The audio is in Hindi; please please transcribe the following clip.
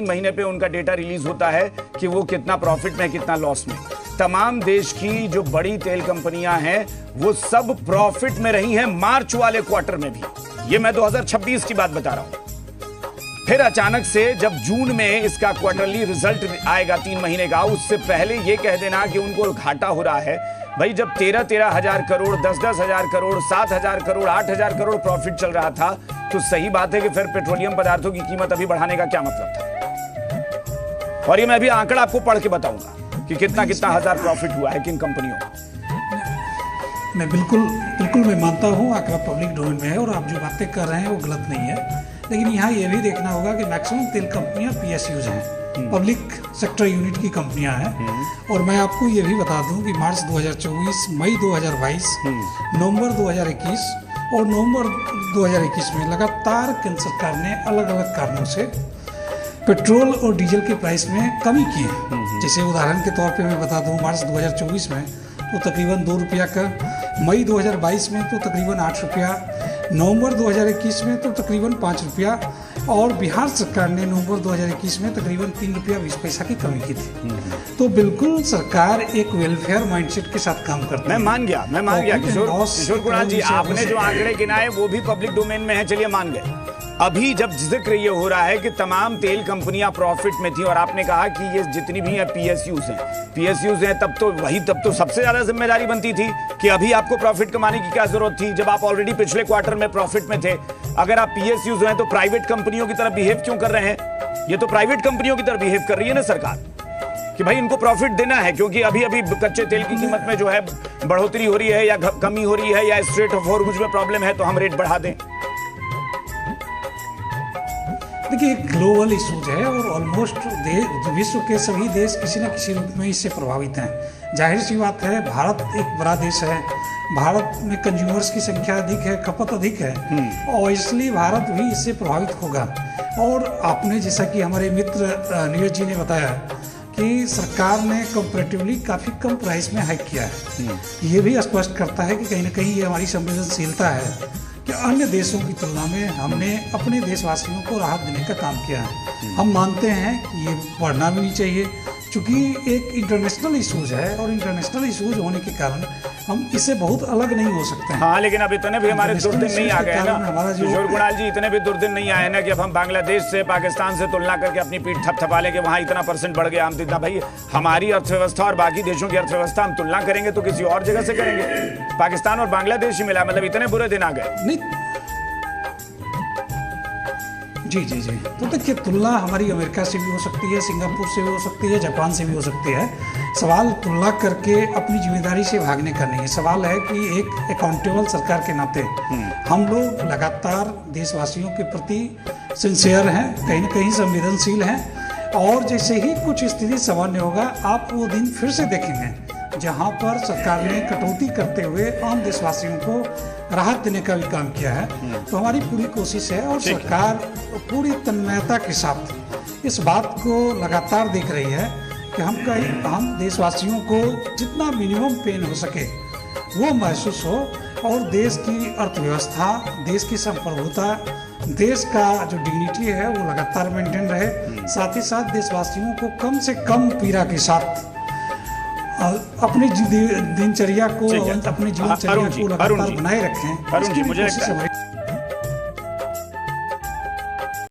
महीने पे उनका डेटा रिलीज होता है कि वो कितना प्रॉफिट में कितना लॉस में। तमाम देश की जो बड़ी तेल कंपनियां हैं वो सब प्रॉफिट में रही हैं मार्च वाले क्वार्टर में भी। ये मैं 2026 की बात बता रहा हूं। फिर अचानक से जब जून में इसका क्वार्टरली रिजल्ट आएगा 3 महीने का, उससे पहले ये कह देना कि उनको घाटा हो रहा है। भाई जब 13-13 हजार करोड़, 10-10 हजार करोड़, 7 हजार करोड़, 8 हजार करोड़ प्रॉफिट चल रहा था, तो सही बात है कि फिर पेट्रोलियम पदार्थों की कीमत अभी बढ़ाने का क्या मतलब था। और ये मैं अभी आंकड़ा आपको पढ़ के बताऊंगा कि कितना कितना हजार प्रॉफिट हुआ है किन कंपनियों में। मैं बिल्कुल मैं मानता हूँ आंकड़ा पब्लिक डोमेन में है और आप जो बातें कर रहे हैं वो गलत नहीं है, लेकिन यहाँ ये भी देखना होगा कि मैक्सिमम तेल कंपनियां PSUs हैं, पब्लिक सेक्टर यूनिट की कंपनियां हैं। और मैं आपको ये भी बता दूं कि मार्च 2024, मई 2022, नवंबर 2021 और नवंबर 2021 में लगातार केंद्र सरकार ने अलग अलग कारणों से पेट्रोल और डीजल के प्राइस में कमी की है। जैसे उदाहरण के तौर पे मैं बता दूं, मार्च 2024 में तो तकरीबन 2 रुपया का, मई 2022 में तो तकरीबन 8 रुपया, नवंबर 2021 में तो तकरीबन 5 रुपया, और बिहार सरकार ने नवंबर 2021 में तकरीबन 3 रुपया 20 पैसा की कमी की थी। तो बिल्कुल सरकार एक वेलफेयर माइंडसेट के साथ काम करती है। मैं मान गया किशोर कुणाल जी, आपने जो आंकड़े गिनाए वो भी पब्लिक डोमेन में है, चलिए मान गए। अभी जब जिक्र ये हो रहा है कि तमाम तेल कंपनियां प्रॉफिट में थी और आपने कहा कि ये जितनी भी हैं PSUs हैं, तब तो सबसे ज्यादा जिम्मेदारी बनती थी कि अभी आपको प्रॉफिट कमाने की क्या जरूरत थी जब आप ऑलरेडी पिछले क्वार्टर में प्रॉफिट में थे। अगर आप PSUs हैं तो प्राइवेट कंपनियों की तरफ बिहेव क्यों कर रहे हैं? ये तो प्राइवेट कंपनियों की तरफ बिहेव कर रही है ना सरकार कि भाई इनको प्रॉफिट देना है, क्योंकि अभी कच्चे तेल की कीमत में जो है बढ़ोतरी हो रही है या कमी हो रही है या स्ट्रेट ऑफ हॉर्मुज में प्रॉब्लम है तो हम रेट बढ़ा दें। देखिए, एक ग्लोबल इशूज है और ऑलमोस्ट विश्व के सभी देश किसी न किसी रूप में इससे प्रभावित हैं। जाहिर सी बात है, भारत एक बड़ा देश है, भारत में कंज्यूमर्स की संख्या अधिक है, खपत अधिक है, और इसलिए भारत भी इससे प्रभावित होगा। और आपने, जैसा कि हमारे मित्र नीरज जी ने बताया कि सरकार ने कंपैरेटिवली काफ़ी कम प्राइस में हाइक किया है। ये भी स्पष्ट करता है कि कहीं ना कहीं ये हमारी संवेदनशीलता है कि अन्य देशों की तुलना में हमने अपने देशवासियों को राहत देने का काम किया है। हम मानते हैं कि ये बढ़ना भी नहीं चाहिए, क्योंकि एक इंटरनेशनल इशूज है और इंटरनेशनल इशूज होने के कारण हम इससे बहुत अलग नहीं हो सकते हैं। हाँ, लेकिन अब इतने भी हमारे दुर्दिन नहीं आ गए ना किशोर कुणाल जी, इतने भी दुर्दिन नहीं आए ना कि अब हम बांग्लादेश से, पाकिस्तान से तुलना करके अपनी पीठ थपथपा लें कि वहाँ इतना % बढ़ गया, हम इतना। भाई हमारी अर्थव्यवस्था और बाकी देशों की अर्थव्यवस्था हम तुलना करेंगे तो किसी और जगह से करेंगे। पाकिस्तान और बांग्लादेश ही मिला, मतलब इतने बुरे दिन आ गए। नहीं, जी। तो देखिए, तुलना हमारी अमेरिका से भी हो सकती है, सिंगापुर से भी हो सकती है, जापान से भी हो सकती है। सवाल तुलना करके अपनी जिम्मेदारी से भागने का नहीं है। सवाल है कि एक अकाउंटेबल सरकार के नाते हम लोग लगातार देशवासियों के प्रति सिंसियर हैं, कहीं ना कहीं संवेदनशील हैं, और जैसे ही कुछ स्थिति सामान्य होगा आप वो दिन फिर से देखेंगे जहाँ पर सरकार ने कटौती करते हुए आम देशवासियों को राहत देने का भी काम किया है। तो हमारी पूरी कोशिश है और सरकार पूरी तन्मयता के साथ इस बात को लगातार देख रही है कि हम देशवासियों को जितना मिनिमम पेन हो सके वो महसूस हो, और देश की अर्थव्यवस्था, देश की संप्रभुता, देश का जो डिग्निटी है वो लगातार मेंटेन रहे। साथ ही साथ देशवासियों को कम से कम पीड़ा के साथ अपनी दिनचर्या को, अपनी जीवनचर्या को लगातार बनाए रखें। अरुण जी, मुझे